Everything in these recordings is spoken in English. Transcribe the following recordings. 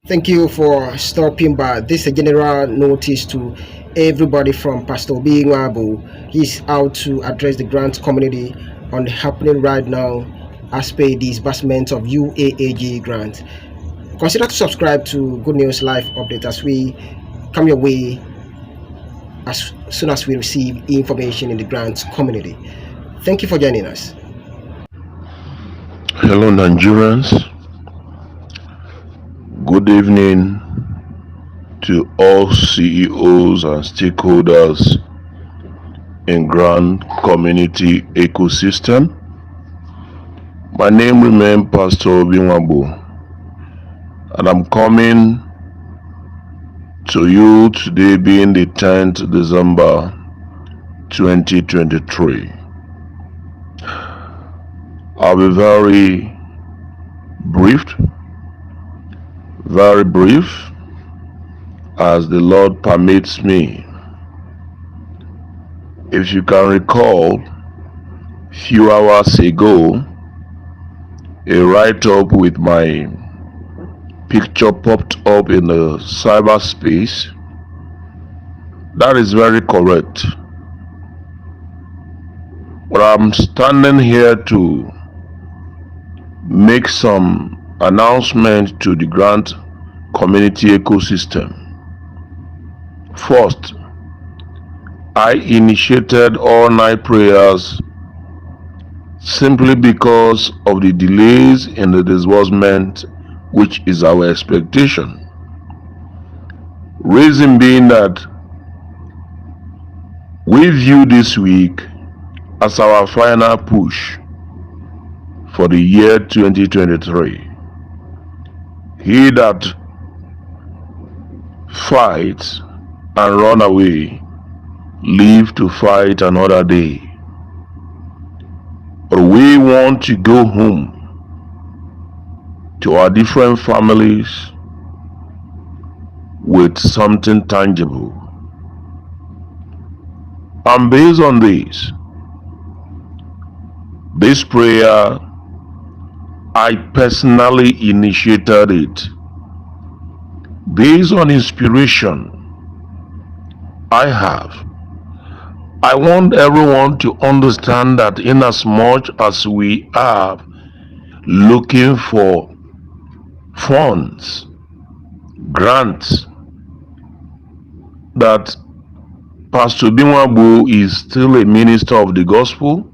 Thank you for stopping by. This is a general notice to everybody from Pastor Obi Nwagbo. He's out to address the grant community on the happening right now as per the disbursement of UAAG grant. Consider to subscribe to Good News Live Update as we come your way as soon as we receive information in the grant community. Thank you for joining us. Hello, Nigerians. Good evening to all CEOs and stakeholders in grant community ecosystem. My name remains Pastor Obi Nwagbo, and I'm coming to you today being the 10th December 2023. I'll be very brief as the Lord permits me. If you can recall, few hours ago, a write-up with my picture popped up in the cyberspace. That is very correct. But I'm standing here to make some announcement to the grant community ecosystem. First, I initiated all-night prayers simply because of the delays in the disbursement, which is our expectation. Reason being that we view this week as our final push for the year 2023. He that fights and run away live to fight another day. But we want to go home to our different families with something tangible. And based on this prayer, I personally initiated it. Based on inspiration I have, I want everyone to understand that in as much as we are looking for funds, grants, that Pastor Obi Nwagbo is still a minister of the gospel.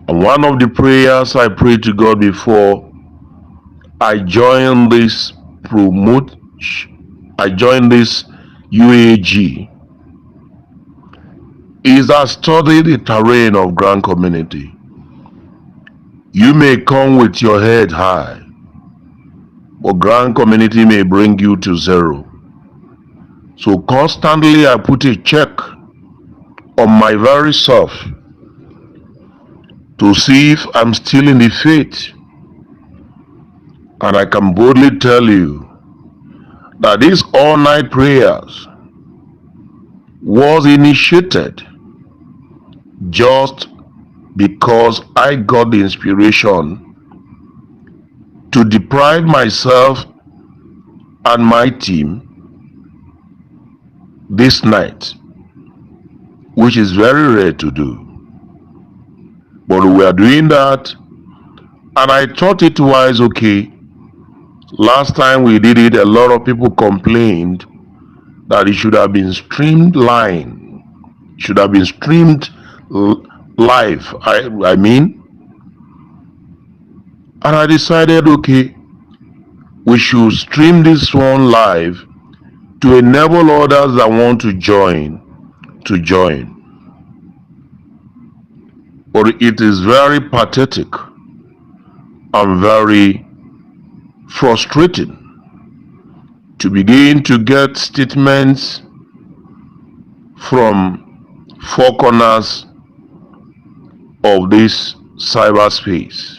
And one of the prayers I prayed to God before I joined this UAAG is I study the terrain of grant community. You may come with your head high, but grant community may bring you to zero. So constantly I put a check on my very self to see if I'm still in the faith. And I can boldly tell you that these all-night prayers was initiated just because I got the inspiration to deprive myself and my team this night, which is very rare to do. But we are doing that, and I thought it was okay. Last time we did it, a lot of people complained that it should have been streamed live. I mean, and I decided, okay, we should stream this one live to enable others that want to join to join. But it is very pathetic and very frustrating to begin to get statements from four corners of this cyberspace,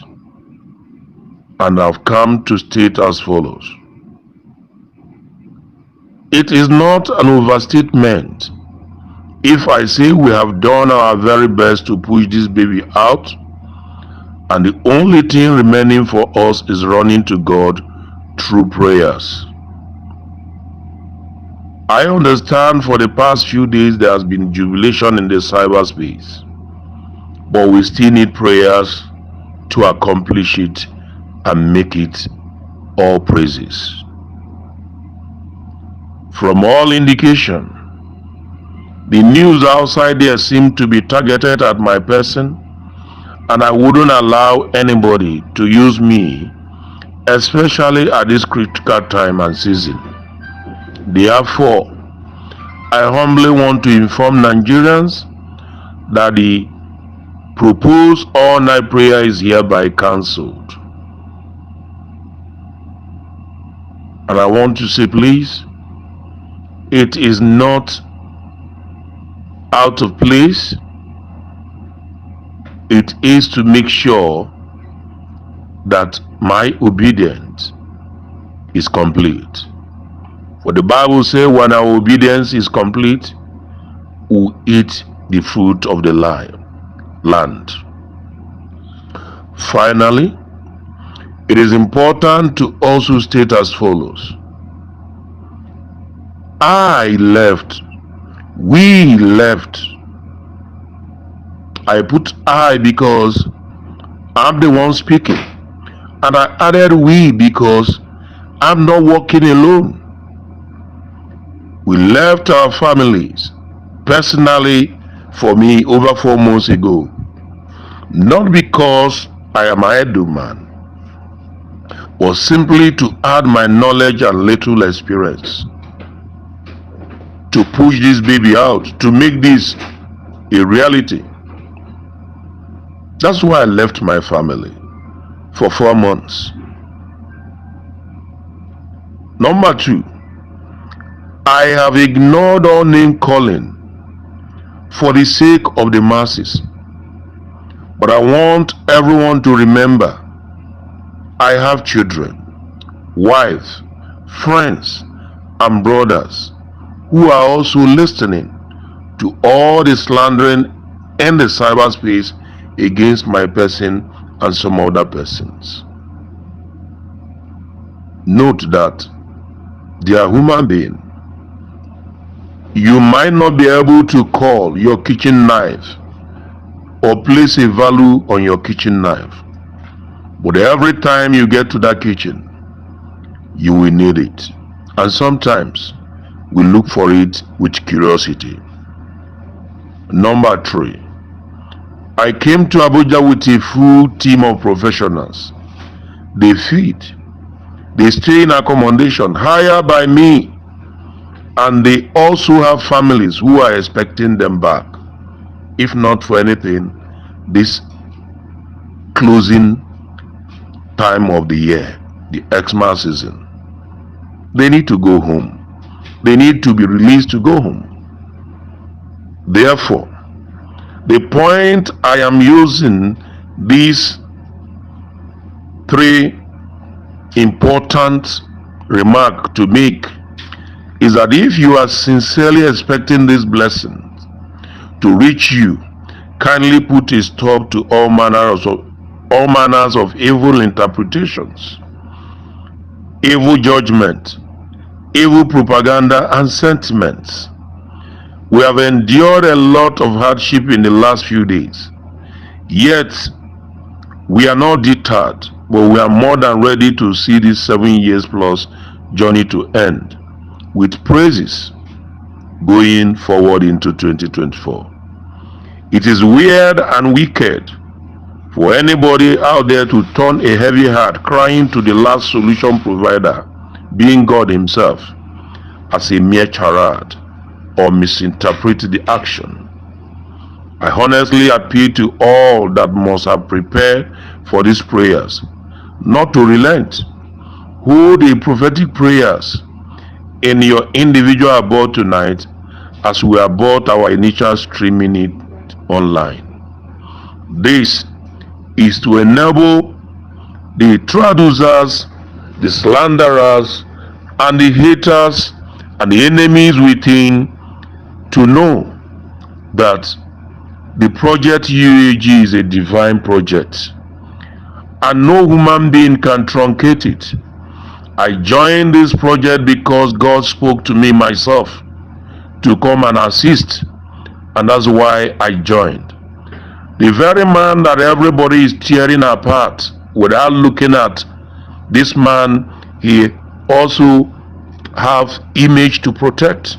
and I've come to state as follows. It is not an overstatement if I say we have done our very best to push this baby out, and the only thing remaining for us is running to God through prayers. I understand for the past few days there has been jubilation in the cyberspace, but we still need prayers to accomplish it and make it all praises. From all indication, the news outside there seemed to be targeted at my person, and I wouldn't allow anybody to use me, especially at this critical time and season. Therefore, I humbly want to inform Nigerians that the proposed all-night prayer is hereby cancelled. And I want to say, please, it is not out of place. It is to make sure that my obedience is complete. For the Bible says, when our obedience is complete, we eat the fruit of the land. Finally, it is important to also state as follows. We left. I put I because I'm the one speaking, and I added we because I'm not walking alone. We left our families, personally for me, over 4 months ago, not because I am an idle man, but simply to add my knowledge and little experience to push this baby out, to make this a reality. That's why I left my family for 4 months. Number 2, I have ignored all name calling for the sake of the masses. But I want everyone to remember, I have children, wives, friends, and brothers who are also listening to all the slandering in the cyberspace against my person and some other persons. Note that they are human beings. You might not be able to call your kitchen knife or place a value on your kitchen knife, but every time you get to that kitchen, you will need it. And sometimes we look for it with curiosity. Number 3, I came to Abuja with a full team of professionals. They feed, they stay in accommodation hired by me, and they also have families who are expecting them back. If not for anything, this closing time of the year, the Xmas season, they need to go home. They need to be released to go home. Therefore, the point I am using these 3 important remarks to make is that if you are sincerely expecting this blessing to reach you, kindly put a stop to all manners of evil interpretations, evil judgment, evil propaganda, and sentiments. We have endured a lot of hardship in the last few days, yet we are not deterred, but we are more than ready to see this 7 years plus journey to end with praises going forward into 2024. It is weird and wicked for anybody out there to turn a heavy heart crying to the last solution provider, being God himself, as a mere charade or misinterpret the action. I honestly appeal to all that must have prepared for these prayers not to relent. Hold the prophetic prayers in your individual abode tonight as we abort our initial streaming it online. This is to enable the traducers, the slanderers, and the haters and the enemies within to know that the project UAAG is a divine project and no human being can truncate it. I joined this project because God spoke to me myself to come and assist, and that's why I joined. The very man that everybody is tearing apart without looking at this man, he also have image to protect.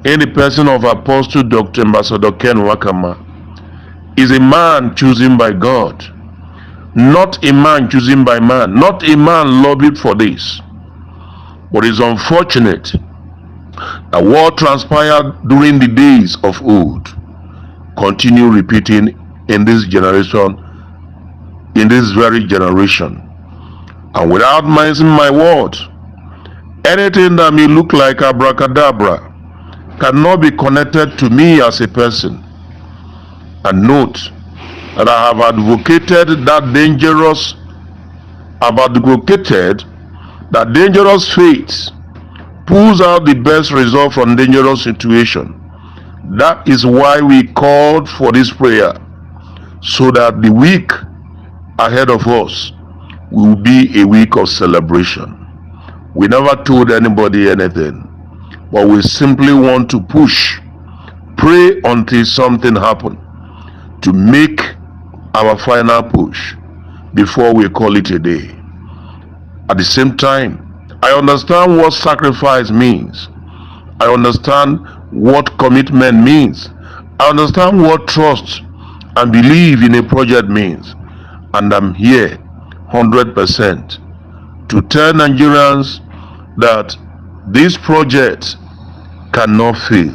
In the person of Apostle Dr. Ambassador Ken Wakama, is a man chosen by God, not a man chosen by man, not a man lobbied for this. But it's unfortunate that what transpired during the days of old continue repeating in this generation, in this very generation. And without mincing my word, anything that may look like abracadabra cannot be connected to me as a person. And note that I have advocated that dangerous faith pulls out the best result from dangerous situation. That is why we called for this prayer, so that the week ahead of us will be a week of celebration. We never told anybody anything, but we simply want to push, pray until something happens, to make our final push before we call it a day. At the same time, I understand what sacrifice means. I understand what commitment means. I understand what trust and believe in a project means. And I'm here 100% to tell Nigerians that this project cannot fail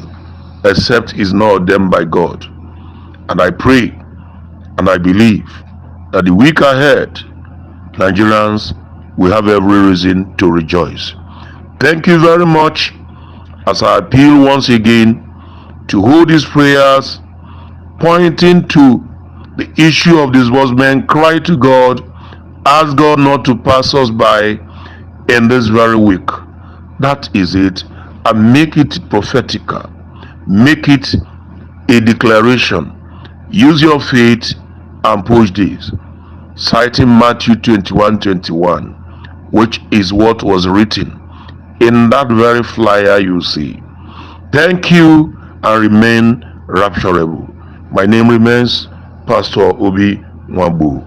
except it's not ordained by God. And I pray and I believe that the week ahead, Nigerians will have every reason to rejoice. Thank you very much, as I appeal once again to hold these prayers pointing to the issue of disbursement. Cry to God, ask God not to pass us by in this very week. That is it. And make it prophetical. Make it a declaration. Use your faith and push this, citing Matthew 21:21, which is what was written in that very flyer you see. Thank you and remain rapturable. My name remains Pastor Obi Nwagbo.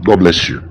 God bless you.